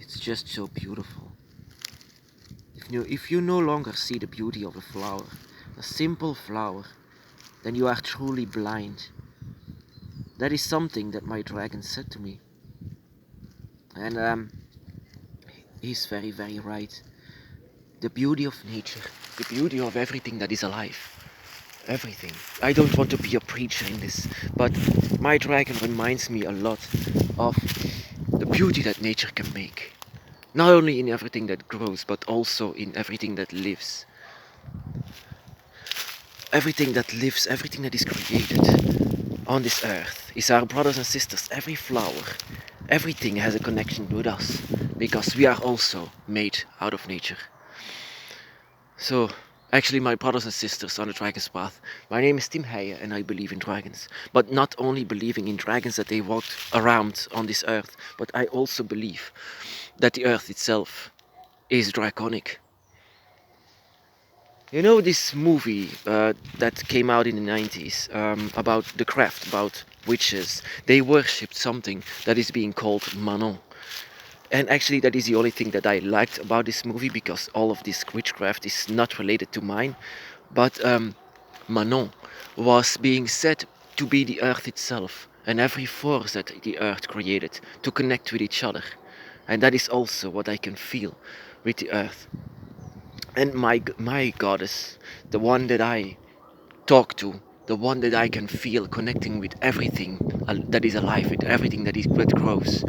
It's just so beautiful. If you no longer see the beauty of a flower, a simple flower, then you are truly blind. That is something that my dragon said to me. And he's very, very right. The beauty of nature, the beauty of everything that is alive. Everything. I don't want to be a preacher in this, but my dragon reminds me a lot of the beauty that nature can make. Not only in everything that grows, but also in everything that lives. Everything that lives, everything that is created on this earth is our brothers and sisters. Every flower, everything has a connection with us, because we are also made out of nature. So, actually, my brothers and sisters on the Dragon's Path, my name is Tim Heijen and I believe in dragons. But not only believing in dragons that they walked around on this earth, but I also believe that the earth itself is draconic. You know this movie that came out in the 90s about the craft, about witches? They worshipped something that is being called Manon. And actually that is the only thing that I liked about this movie, because all of this witchcraft is not related to mine. But Manon was being said to be the earth itself and every force that the earth created to connect with each other. And that is also what I can feel with the earth. And my goddess, the one that I talk to, the one that I can feel connecting with everything that is alive, with everything that grows,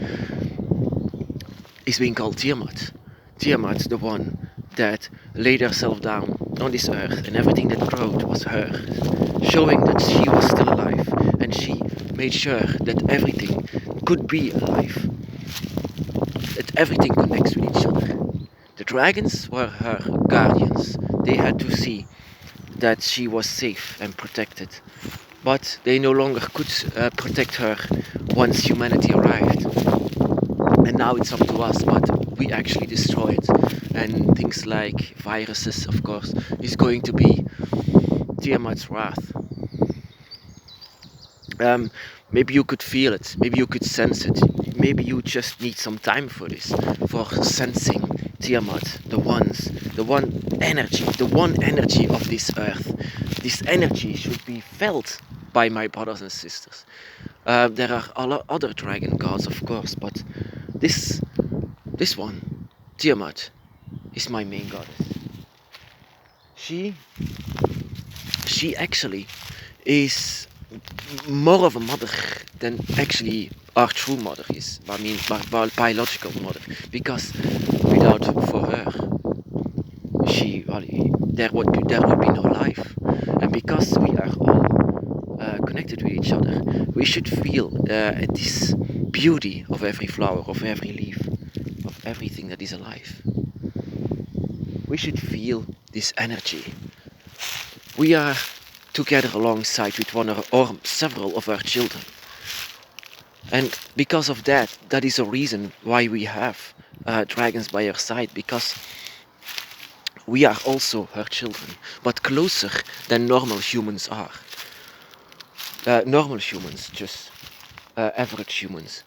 is being called Tiamat. Tiamat, the one that laid herself down on this earth and everything that growed was hers, showing that she was still alive, and she made sure that everything could be alive, that everything connects with each other. The dragons were her guardians. They had to see that she was safe and protected, but they no longer could protect her once humanity arrived. And now it's up to us, but we actually destroy it. And things like viruses, of course, is going to be Tiamat's wrath. Maybe you could feel it, maybe you could sense it, maybe you just need some time for this, for sensing Tiamat, the one energy of this earth. This energy should be felt by my brothers and sisters. There are other dragon gods, of course, but this one, Tiamat, is my main goddess. She actually is more of a mother than actually our true mother is. I mean, our biological mother, because without for her, there would be no life, and because we are all connected with each other, we should feel this beauty of every flower, of every leaf, of everything that is alive. We should feel this energy. We are together alongside with one or several of our children. And because of that, that is a reason why we have dragons by our side, because we are also her children, but closer than normal humans are. Normal humans, just average humans,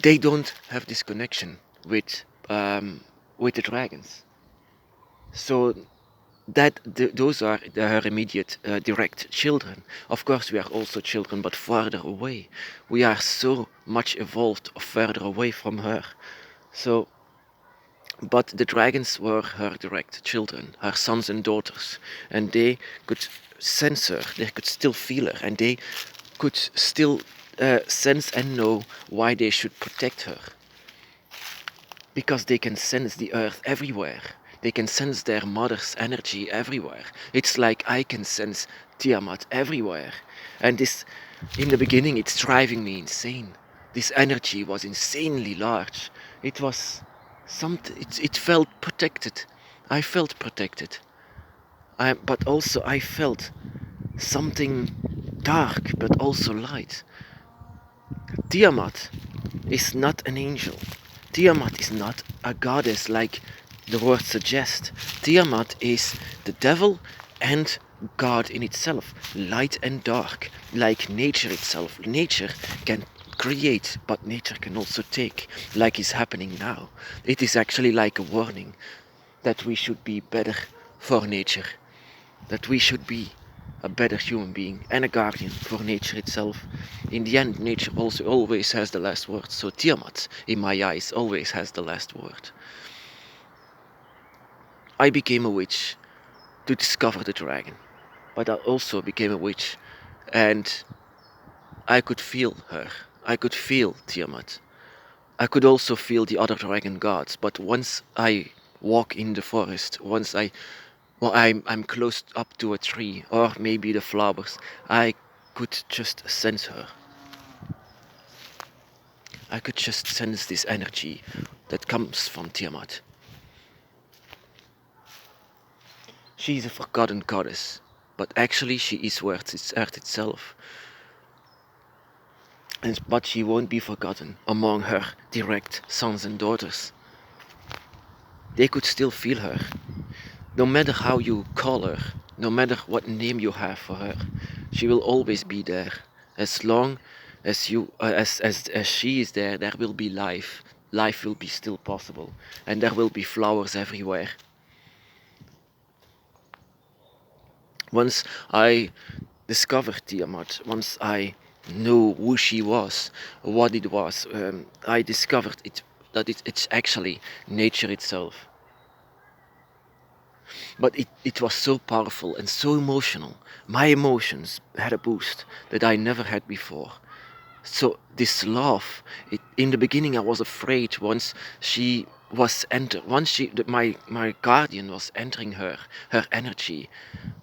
they don't have this connection with the dragons. So those are her immediate direct children. Of course we are also children, but farther away. We are so much evolved further away from her. So, but the dragons were her direct children, her sons and daughters, and they could sense her, they could still feel her, and they could still sense and know why they should protect her. Because they can sense the earth everywhere. They can sense their mother's energy everywhere. It's like I can sense Tiamat everywhere. And this, in the beginning, it's driving me insane. This energy was insanely large. It was something, it felt protected. I felt protected. But also I felt something dark, but also light. Tiamat is not an angel. Tiamat is not a goddess like the word suggests. Tiamat is the devil and God in itself, light and dark, like nature itself. Nature can create, but nature can also take, like is happening now. It is actually like a warning that we should be better for nature, that we should be a better human being and a guardian for nature itself. In the end, nature also always has the last word, so Tiamat, in my eyes, always has the last word. I became a witch to discover the dragon, but I also became a witch, and I could feel her. I could feel Tiamat. I could also feel the other dragon gods, but once I walk in the forest, once I'm close up to a tree or maybe the flowers, I could just sense her. I could just sense this energy that comes from Tiamat. She is a forgotten goddess, but actually she is Earth itself. But she won't be forgotten among her direct sons and daughters. They could still feel her. No matter how you call her, no matter what name you have for her, she will always be there. As long as as she is there, there will be life. Life will be still possible, and there will be flowers everywhere. Once I discovered Tiamat, once I knew who she was, what it was, I discovered that it's actually nature itself. But it was so powerful and so emotional. My emotions had a boost that I never had before. So this love, in the beginning I was afraid once she was my guardian was entering her energy,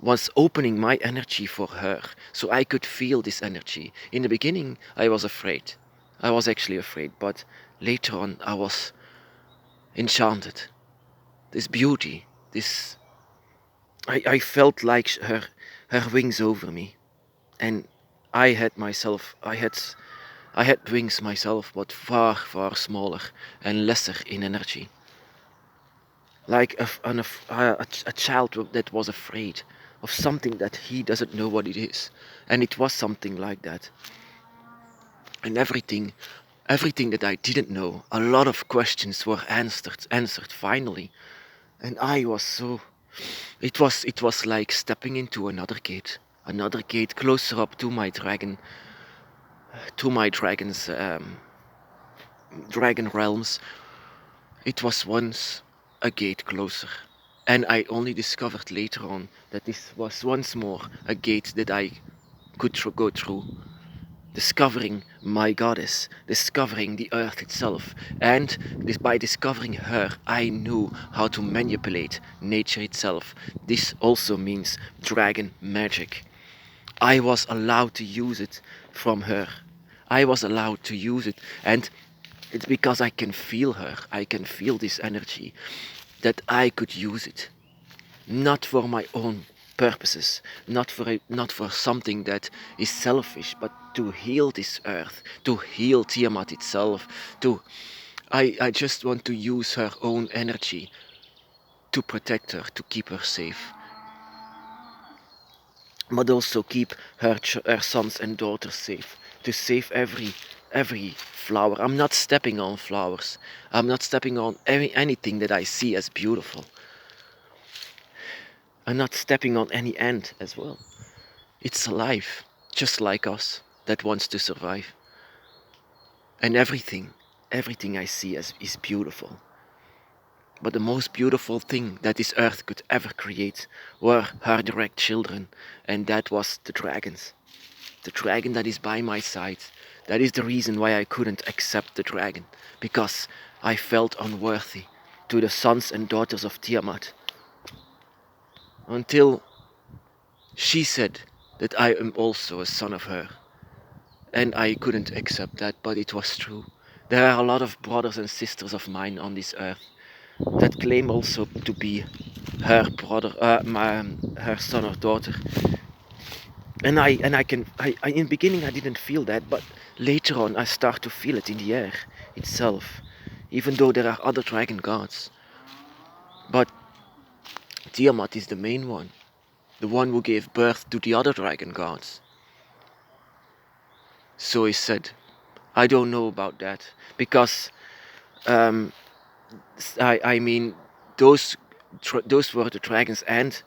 was opening my energy for her, so I could feel this energy. In the beginning I was afraid. I was actually afraid, but later on I was enchanted. This beauty, this I felt like her wings over me, and I had wings myself, but far far smaller and lesser in energy, like a child that was afraid of something that he doesn't know what it is, and it was something like that. And everything that I didn't know, a lot of questions were answered finally, and I was so it was like stepping into another gate closer up to my dragon's dragon realms. It was once a gate closer, and I only discovered later on that this was once more a gate that I could go through, discovering my goddess, discovering the earth itself, and by discovering her, I knew how to manipulate nature itself. This also means dragon magic. I was allowed to use it from her. I was allowed to use it, and it's because I can feel her, I can feel this energy, that I could use it. Not for my own purposes, not for something that is selfish, but to heal this earth, to heal Tiamat itself, I just want to use her own energy to protect her, to keep her safe, but also keep her sons and daughters safe, to save every flower. I'm not stepping on flowers. I'm not stepping on anything that I see as beautiful. I'm not stepping on any ant as well. It's alive, just like us, that wants to survive. And everything I see is beautiful. But the most beautiful thing that this earth could ever create were her direct children, and that was the dragons. The dragon that is by my side. That is the reason why I couldn't accept the dragon, because I felt unworthy to the sons and daughters of Tiamat. Until she said that I am also a son of her. And I couldn't accept that, but it was true. There are a lot of brothers and sisters of mine on this earth that claim also to be her brother, her son or daughter. And in the beginning I didn't feel that, but later on I start to feel it in the air itself, even though there are other dragon gods. But Tiamat is the main one, the one who gave birth to the other dragon gods. So is said. I don't know about that because um, I mean those those were the dragons, and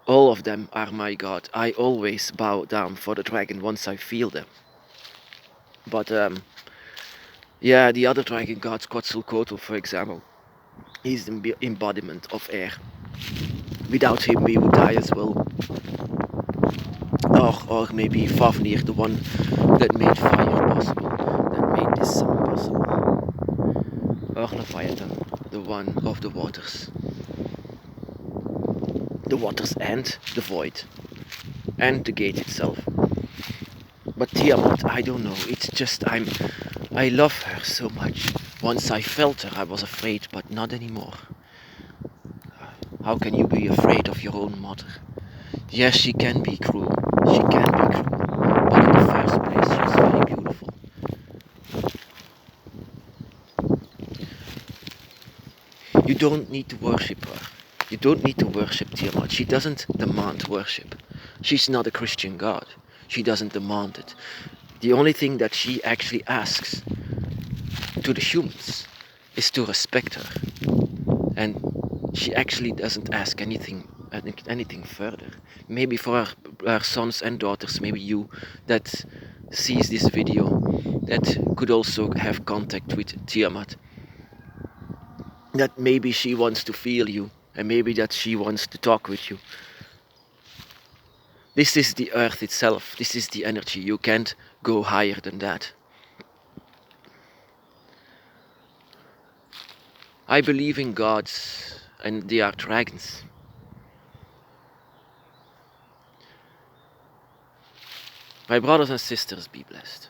all of them are my god. I always bow down for the dragon once I feel them. But yeah, the other dragon gods, Quetzalcoatl, for example, he's the embodiment of air. Without him, we would die as well. Or maybe Fafnir, the one that made fire possible, that made this sun possible. Or Leviathan, the one of the waters and the void, and the gate itself. But Tiamat, I don't know. It's just I love her so much. Once I felt her, I was afraid, but not anymore. How can you be afraid of your own mother? Yes, she can be cruel. She can be cruel. But in the first place, she's very beautiful. You don't need to worship her. You don't need to worship Tiamat. She doesn't demand worship. She's not a Christian god. She doesn't demand it. The only thing that she actually asks to the humans is to respect her. And she actually doesn't ask anything further. Maybe for her sons and daughters, maybe you that sees this video, that could also have contact with Tiamat, that maybe she wants to feel you, and maybe that she wants to talk with you. This is the earth itself. This is the energy. You can't go higher than that. I believe in gods, and they are dragons. My brothers and sisters, be blessed.